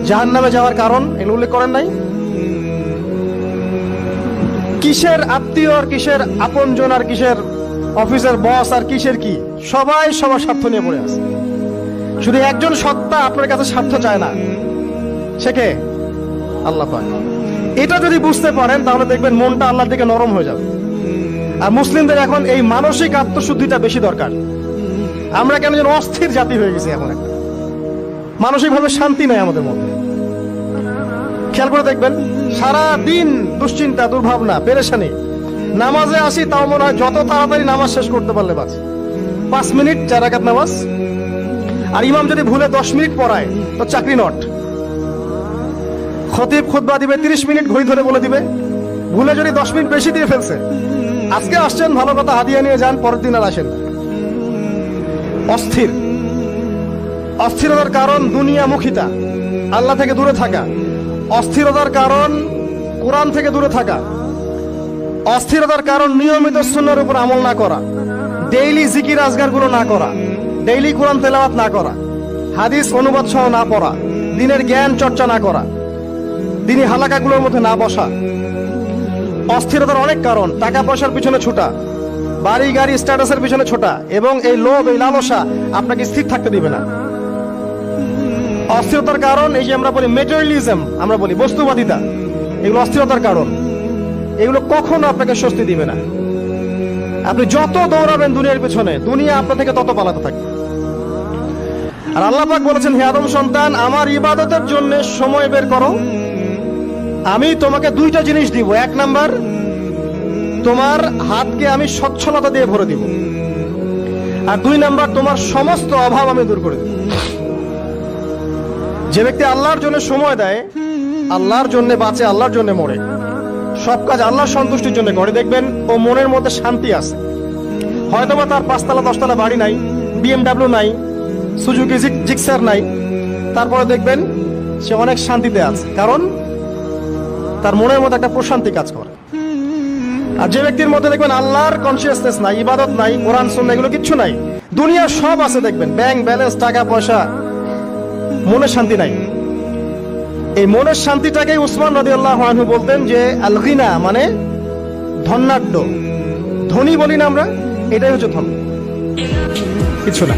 জাহান্নামে যাওয়ার কারণ এগুলো উল্লেখ করেন নাই। কিসের আত্মীয় আর কিসের আপনজন আর কিসের অফিসের বস আর কিসের কি, সবাই সবার স্বার্থ নিয়ে পড়ে আছে। শুধু একজন সত্তা আপনার কাছে স্বার্থ চায় না, সে কে? আল্লাহ পাক। এটা যদি বুঝতে পারেন তাহলে দেখবেন মনটা আল্লাহর দিকে নরম হয়ে যাবে। আর মুসলিমদের এখন এই মানসিক আত্মশুদ্ধিটা বেশি দরকার। আমরা কেন যেন অস্থির জাতি হয়ে গেছি এখন, একটা মানসিকভাবে শান্তি নাই আমাদের মধ্যে। খেয়াল করে দেখবেন সারা দিন দুশ্চিন্তা, দুর্ভাবনা, পেরেশানি। নামাজে আসি তাও মনে হয় যত তাড়াতাড়ি নামাজ শেষ করতে পারলে বাস। 5 মিনিট 4 রাকাত নামাজ, আর ইমাম যদি ভুলে 10 মিনিট পড়ায় তো চাকরি নট। খতিব খুতবা দিবে 30 মিনিট ঘড়ি ধরে বলে দিবে, ভুলে যদি 10 মিনিট বেশি দিয়ে ফেলছে, আজকে আসছেন ভালো কথা, হাদিয়া নিয়ে যান, পরের দিন আর আসেন। অস্থির। অস্থিরতার কারণ দুনিয়ামুখিতা, আল্লাহ থেকে দূরে থাকা। অস্থিরতার কারণ কোরআন থেকে দূরে থাকা। অস্থিরতার কারণ নিয়মিত সুন্নাহর উপর আমল না করা, ডেইলি জিকির আজগার গুলো না করা, ডেইলি কোরআন তেলাওয়াত না করা, হাদিস অনুবাদ সহ না পড়া, দিনের জ্ঞান চর্চা না করা, দিনী হালাকাগুলোর মধ্যে না বসা। অস্থিরতার অনেক কারণ, টাকা পয়সার পিছনে ছোটা, বাড়ি গাড়ি স্ট্যাটাসের পিছনে ছোটা, এবং এই লোভ, এই লালসা আপনাকে স্থির থাকতে দিবে না। অস্থিরতার কারণ এই যে আমরা বলি মেটেরিয়ালিজম, আমরা বলি বস্তুবাদিতা, এগুলো অস্থিরতার কারণ। এগুলো কখনো আপনাকে স্বস্তি দিবে না। আপনি যত দৌড়াবেন দুনিয়ার পিছনে, দুনিয়া আপনার থেকে তত পালাতে থাকবে। আর আল্লাহ পাক বলেছেন, হে আদম সন্তান, আমার ইবাদতের জন্য সময় বের করো, আমি তোমাকে 2টা জিনিস দিব। 1 নাম্বার, তোমার হাতকে আমি সচ্ছলতা দিয়ে ভরে দিব, আর 2 নাম্বার, তোমার সমস্ত অভাব আমি দূর করে দেব। যে ব্যক্তি আল্লাহর জন্য সময় দেয়, আল্লাহর জন্য বাঁচে, আল্লাহর জন্য মরে, সব কাজ আল্লাহর সন্তুষ্টির জন্য করে, দেখবেন ও মনের মধ্যে শান্তি আছে। হয়তোবা তার 5 তলা 10 তলা বাড়ি নাই, BMW নাই, সুজুকি জিক্সার নাই, তারপরে দেখবেন সে অনেক শান্তিতে আছে, কারণ তার মনের মধ্যে একটা প্রশান্তি কাজ করে। আর যে ব্যক্তির মধ্যে দেখবেন আল্লাহর কনসিয়াসনেস নাই, ইবাদত নাই, কোরআন সুন্নাহ এগুলো কিচ্ছু নাই, দুনিয়ার সব আছে, দেখবেন ব্যাংক ব্যালেন্স, টাকা পয়সা, মনে শান্তি নাই। এই মনের শান্তিটাকেই উসমান রাদিয়াল্লাহু আনহু বলতেন যে আল গিনা, মানে ধনাঢ্য, ধনী বলি না আমরা, এটাই হচ্ছে ধন, কিছু না।